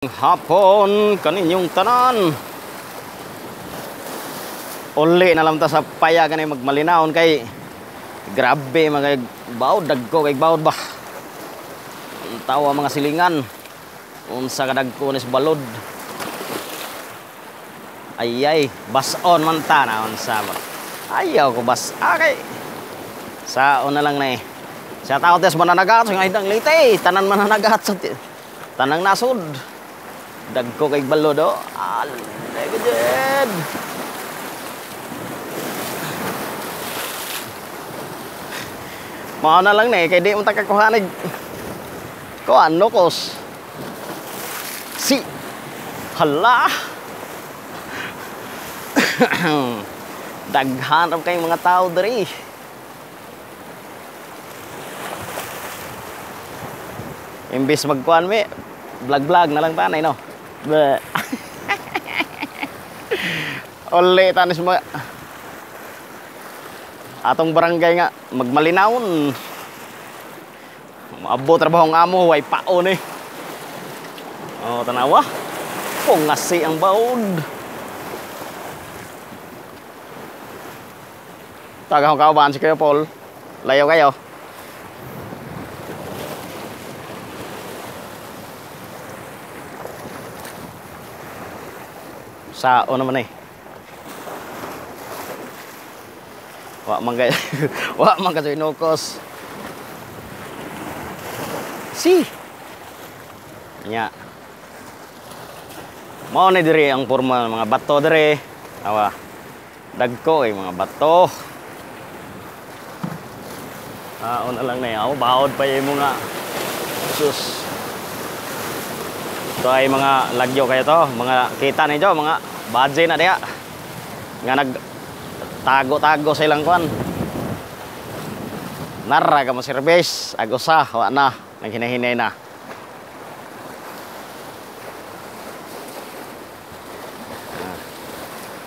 Hapon kaninyong tanan. Uli na lang ta sa payagan ay magmalinaon kay grabe mga bawod dagko kay bawod ba. Tawa mga silingan. Unsa ka dagko nis balod. Ayay, bason man ta na unsa ba. Ayaw ko bas. Okay. Saon na lang na eh. Sa tao tes mananagat sa ngahidang lite, tanan mananagat sa tanang nasod. Dagko kay balod oh. Legend. Mao na lang na eh, kay di mo takakuhanig. Ko ano kos. Si hala. Daghan ra kay mga tao diri. Imbis magkuan mi, vlog na lang tanay no. Ole tanis mo. Atong barangay nga magmalinawon. Maabot trabaho ng amo way paon eh. Oh, tanawa. Kung ngasi ang baod. Tagahong kauban si kayo Paul. Layo kayo. Sao naman eh. Wa man ka inukos. Si. Nya. Mao ni diri ang formal mga bato diri. Awa. Dagko ay mga bato. Na lang na yaw, bawod pa yung mga sus. Ito ay mga lagyo kayo to, mga kita ninyo, mga badge na diya. Nga nagtago-tago sa ilang kwan. Nara ka mo service, agosa, wa na, naghinahinay na.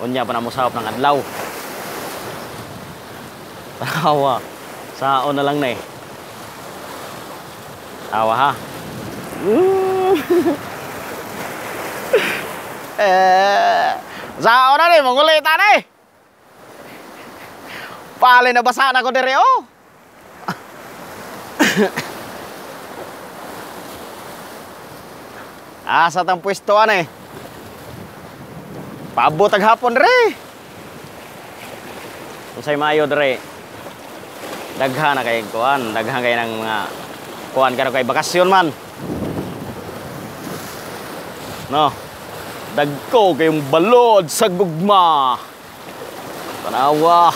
Unya pa na musahap ng adlaw. Tawa. Saon na lang na eh. Tawa ha. Saon na rin, mangulitan eh. Pali na basa na ko diri oh. Asa tang pwestoan eh. Paabot ag hapon diri. Unsay maayo diri. Daghan na kay kuan, daghan kay ng mga kuan karo kay bakasyon man. No. Dagko kayong balod sa gugma. Tanawa.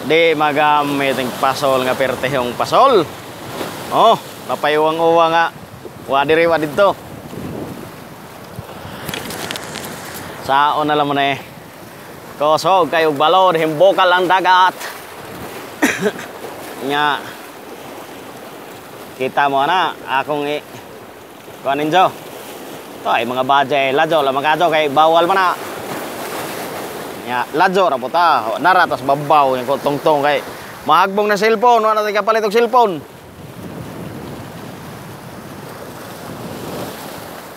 Di magamit ang pasol nga pertehong pasol. Oh, napayuwang-uwa nga. Wa diri wa didto. Saon na lang mo na eh. Kosog kayong balod, himbokal ang dagat. Nya kita mo na akong kuanin jo. To ay mga badge lajo la magajo kay bawal man na. Nya lajo ra puta. Nara tas babaw yung tungtong kay mahagbong na cellphone, wala na kapalit og cellphone.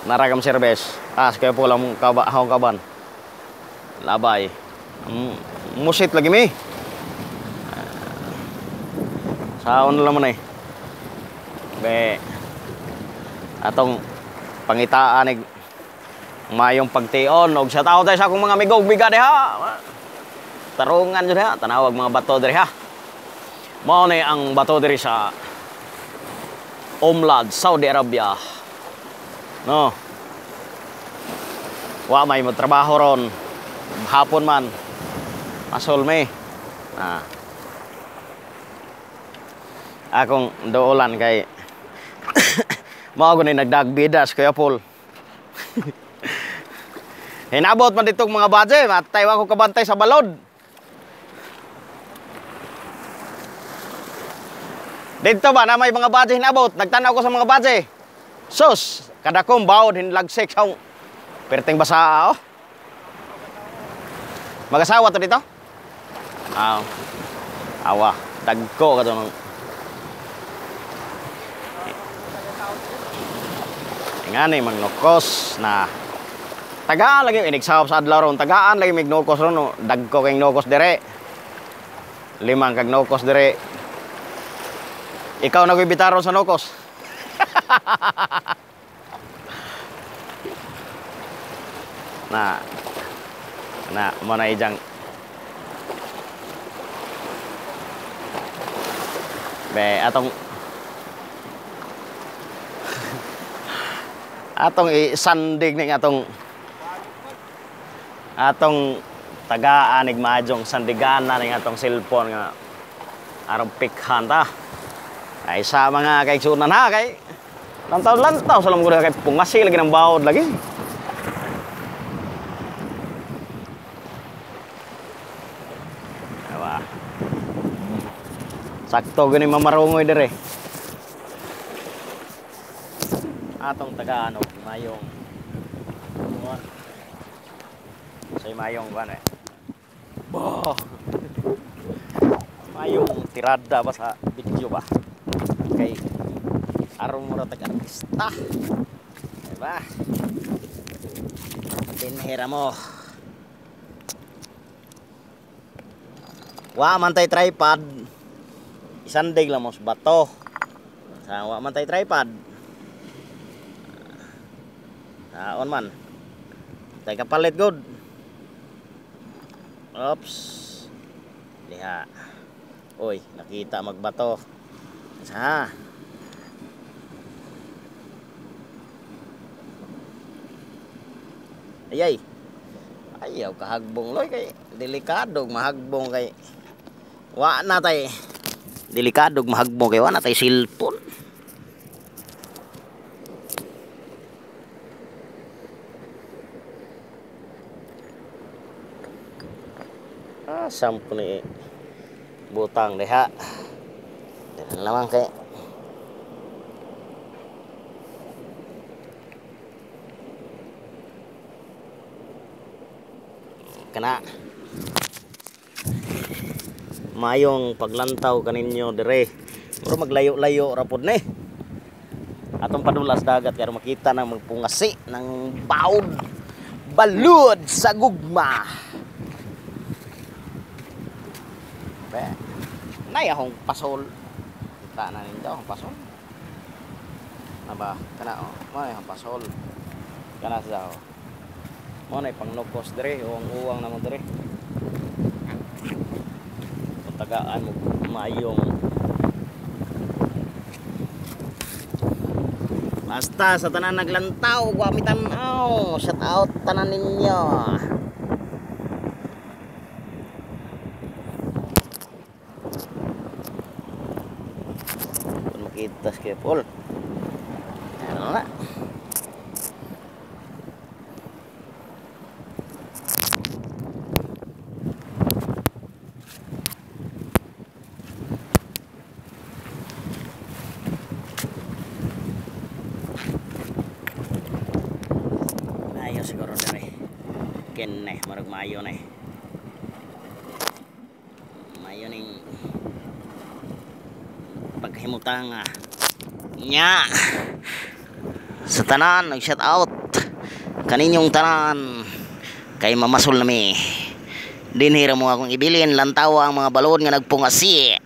Nara kam service. Kaya po lang hawang kaban. Labay. Musit lagi mi. Saon na naman eh. Be atong pangitaan ig mayong pagtion og sa tao tayo sa akong mga migog biga diha. Tarungan jud ha, tanawag mga bato diri ha. Mao ni ang bato diri sa Umlad, Saudi Arabia. No. Wa may trabaho ron. Hapon man. Pasol me. Akong doolan kay mao gani nagdagbidas kaya Paul. Hinabot man ditong mga badge, matay wa ko kabantay sa balod. Dito ba na may mga badge hinabot, nagtanaw ko sa mga badge. Sus, kada kong bawod hinlagsik sa perteng basa oh. Mag-asawa to dito? Awa, dagko ka to. Ngani magnukos na tagaan lagi inigsahop sa adlaw ron tagaan lagi mignukos ron no. Dagko kay nukos dire. 5 kag nukos dire. Ikaw nagibitaron sa nukos. na mo na ijang be atong isandig ning atong tagaan ig majong sandigana ning atong cellphone nga arong pikhan ta ay sa mga kaigsunan ha kay lantaw sa lamang kay pungasi lagi ng bawod lagi. Diba? Sakto gani mamarungoy dire. Atong tagaan og mayong say mayong ban mayong tirada ba sa video ba kay aron mo ra tag artista diba tinhera mo wa man tay tripod isandig lang mo sa bato sa wa man tay tripod on man tay kapalit good. Oops diha oy nakita magbato sa ayay ayaw kahagbong loy kay delikado mahagbong kay wa na tay delikado mahagbong kay wa na tay cellphone. Sampo ni butang deha dan lamang kay kana mayong paglantaw kaninyo dire puro maglayo-layo ra pud ni atong padulas dagat kay makita na magpungasi ng baud balud sa gugma. Nay akong pasol kita na ninyo akong pasol aba kana mo akong pasol kana sa mo na pang nukos dire uwang na mo dire tagaan mo mayong basta sa tanan naglantaw guamitan shout out tanan ninyo. Kita skepol ano na ayo siguro dari ken marag mayo mayo ning paghimutang nya sa tanan nag shout out kaninyong tanan kay mamasol nami dinhira mo akong ibilin lantaw ang mga balon nga nagpungasi.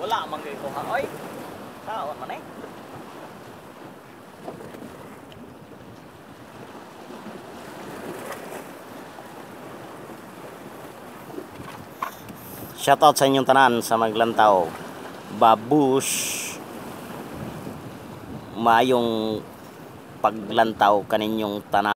Wala man kayo ko ha. Oy. Taon man eh. Shoutout sa inyong tanan sa maglantaw. Babush. Maayong paglantaw kaninyong tanan.